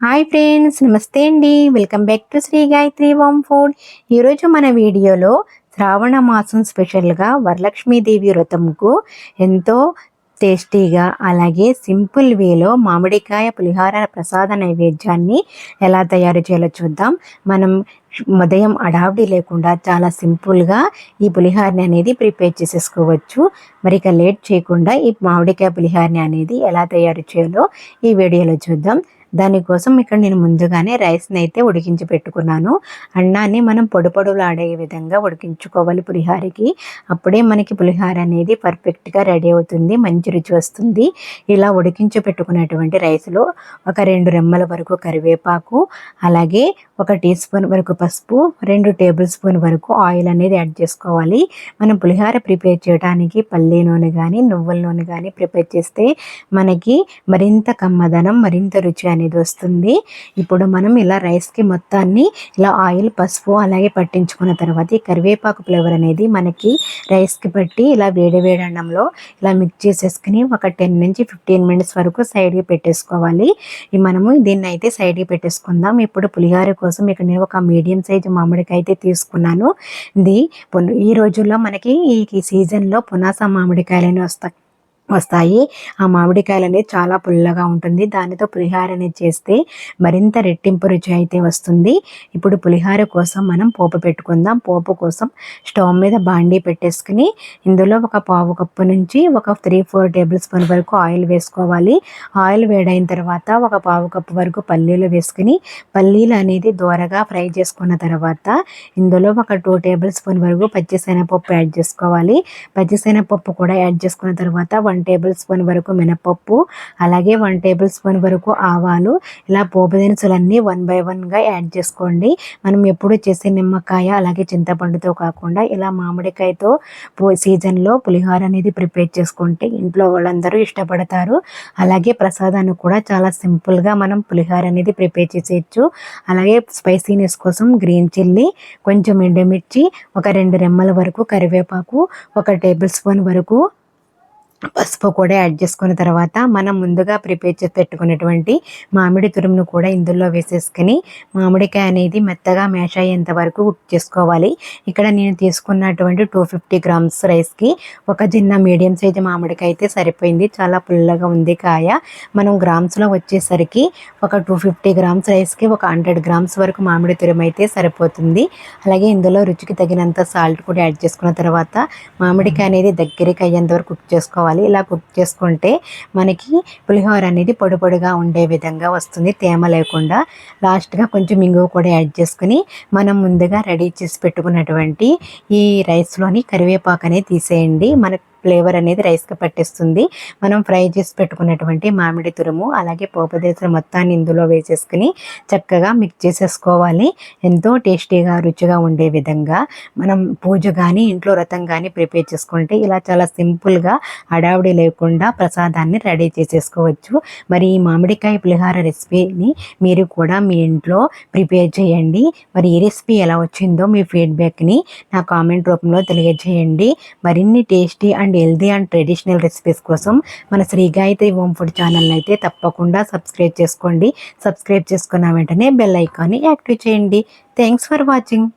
Hi friends, నమస్తే అండి. Welcome back to Shri Gayatri home food. ఈరోజు మన వీడియోలో శ్రావణ మాసం స్పెషల్గా వరలక్ష్మీదేవి వ్రతంకు ఎంతో టేస్టీగా అలాగే సింపుల్ వేలో మామిడికాయ పులిహార ప్రసాద నైవేద్యాన్ని ఎలా తయారు చేయాలో చూద్దాం. మనం ఉదయం అడావిడి లేకుండా చాలా సింపుల్గా ఈ పులిహారని అనేది ప్రిపేర్ చేసేసుకోవచ్చు. మరి ఇక లేట్ చేయకుండా ఈ మామిడికాయ పులిహారని అనేది ఎలా తయారు చేయాలో ఈ వీడియోలో చూద్దాం. దానికోసం ఇక్కడ నేను ముందుగానే రైస్ని అయితే ఉడికించి పెట్టుకున్నాను. అన్నాన్ని మనం పొడి పొడులాడే విధంగా ఉడికించుకోవాలి పులిహారకి. అప్పుడే మనకి పులిహార అనేది పర్ఫెక్ట్గా రెడీ అవుతుంది, మంచి రుచి వస్తుంది. ఇలా ఉడికించి పెట్టుకున్నటువంటి రైస్లో ఒక 2 రెమ్మల వరకు కరివేపాకు, అలాగే 1 టీ స్పూన్ వరకు పసుపు, 2 టేబుల్ స్పూన్ వరకు ఆయిల్ అనేది యాడ్ చేసుకోవాలి. మనం పులిహార ప్రిపేర్ చేయడానికి పల్లి నూనె కానీ నువ్వుల నూనె కానీ ప్రిపేర్ చేస్తే మనకి మరింత కమ్మదనం, మరింత రుచి అనేది వస్తుంది. ఇప్పుడు మనం ఇలా రైస్కి మొత్తాన్ని ఇలా ఆయిల్, పసుపు అలాగే పట్టించుకున్న తర్వాత ఈ కరివేపాకు ఫ్లేవర్ అనేది మనకి రైస్కి పట్టి ఇలా వేడి వేడి అన్నంలో ఇలా మిక్స్ చేసేసుకుని ఒక 10 నుంచి 15 మినిట్స్ వరకు సైడ్కి పెట్టేసుకోవాలి. మనము దీన్ని అయితే సైడ్కి పెట్టేసుకుందాం. ఇప్పుడు పులిహార కోసం ఇక్కడ నేను ఒక మీడియం సైజు మామిడికాయ అయితే తీసుకున్నాను. ఇది ఈ రోజుల్లో మనకి ఈ సీజన్లో పునాస మామిడికాయలని వస్తాయి. ఆ మామిడికాయలు అనేది చాలా పుల్లగా ఉంటుంది. దానితో పులిహార అనేది చేస్తే మరింత రెట్టింపు రుచి అయితే వస్తుంది. ఇప్పుడు పులిహార కోసం మనం పోపు పెట్టుకుందాం. పోపు కోసం స్టవ్ మీద బాండీ పెట్టేసుకుని ఇందులో ఒక పావు కప్పు నుంచి ఒక 3-4 టేబుల్ స్పూన్ వరకు ఆయిల్ వేసుకోవాలి. ఆయిల్ వేడైన తర్వాత ఒక పావు కప్పు వరకు పల్లీలు వేసుకుని పల్లీలు అనేది దోరగా ఫ్రై చేసుకున్న తర్వాత ఇందులో ఒక 2 టేబుల్ స్పూన్ వరకు పచ్చిశనగపప్పు యాడ్ చేసుకోవాలి. పచ్చిశనగపప్పు కూడా యాడ్ చేసుకున్న తర్వాత 1 టేబుల్ స్పూన్ వరకు మినపప్పు, అలాగే 1 టేబుల్ స్పూన్ వరకు ఆవాలు, ఇలా పోపు దినుసులన్నీ 1 బై 1గా యాడ్ చేసుకోండి. మనం ఎప్పుడు చేసే నిమ్మకాయ అలాగే చింతపండుతో కాకుండా ఇలా మామిడికాయతో సీజన్లో పులిహోర అనేది ప్రిపేర్ చేసుకుంటే ఇంట్లో వాళ్ళందరూ ఇష్టపడతారు. అలాగే ప్రసాదాన్ని కూడా చాలా సింపుల్గా మనం పులిహోర అనేది ప్రిపేర్ చేసేయచ్చు. అలాగే స్పైసీనెస్ కోసం గ్రీన్ చిల్లీ, కొంచెం ఎండుమిర్చి, ఒక 2 రెమ్మల వరకు కరివేపాకు, 1 టేబుల్ స్పూన్ వరకు పసుపు కూడా యాడ్ చేసుకున్న తర్వాత మనం ముందుగా ప్రిపేర్ చేసి పెట్టుకున్నటువంటి మామిడి తురుమును కూడా ఇందులో వేసేసుకుని మామిడికాయ అనేది మెత్తగా మ్యాష్ అయ్యేంత వరకు కుక్ చేసుకోవాలి. ఇక్కడ నేను తీసుకున్నటువంటి 250 గ్రామ్స్ రైస్కి ఒక చిన్న మీడియం సైజు మామిడికాయ అయితే సరిపోయింది. చాలా పుల్లగా ఉంది కాయ. మనం గ్రామ్స్లో వచ్చేసరికి ఒక 250 గ్రామ్స్ రైస్కి ఒక 100 గ్రామ్స్ వరకు మామిడి తురుము అయితే సరిపోతుంది. అలాగే ఇందులో రుచికి తగినంత సాల్ట్ కూడా యాడ్ చేసుకున్న తర్వాత మామిడికాయ అనేది దగ్గరికి అయ్యేంత వరకు కుక్ చేసుకోవాలి. ఇలా కుక్ చేసుకుంటే మనకి పులిహోర అనేది పొడి పొడిగా ఉండే విధంగా వస్తుంది, తేమ లేకుండా. లాస్ట్గా కొంచెం ఇంగువ కూడా యాడ్ చేసుకుని మనం ముందుగా రెడీ చేసి పెట్టుకున్నటువంటి ఈ రైస్లోని కరివేపాకు అనేది తీసేయండి. మనకు ఫ్లేవర్ అనేది రైస్కి పట్టిస్తుంది. మనం ఫ్రై చేసి పెట్టుకున్నటువంటి మామిడి తురుము అలాగే పోపు దినుసులు మొత్తాన్ని ఇందులో వేసేసుకుని చక్కగా మిక్స్ చేసేసుకోవాలి. ఎంతో టేస్టీగా రుచిగా ఉండే విధంగా మనం పూజ కానీ ఇంట్లో వ్రతం కానీ ప్రిపేర్ చేసుకుంటే ఇలా చాలా సింపుల్గా హడావుడి లేకుండా ప్రసాదాన్ని రెడీ చేసేసుకోవచ్చు. మరి ఈ మామిడికాయ పులిహార రెసిపీని మీరు కూడా మీ ఇంట్లో ప్రిపేర్ చేయండి. మరి ఈ రెసిపీ ఎలా వచ్చిందో మీ ఫీడ్బ్యాక్ని నా కామెంట్ రూపంలో తెలియజేయండి. మరిన్ని tasty and healthy and traditional recipes కోసం మన శ్రీ గాయత్రి హోమ్ ఫుడ్ ఛానల్ని అయితే తప్పకుండా సబ్స్క్రైబ్ చేసుకోండి. సబ్స్క్రైబ్ చేసుకున్న వెంటనే బెల్ ఐకాన్ని యాక్టివేట్ చేయండి. Thanks for watching.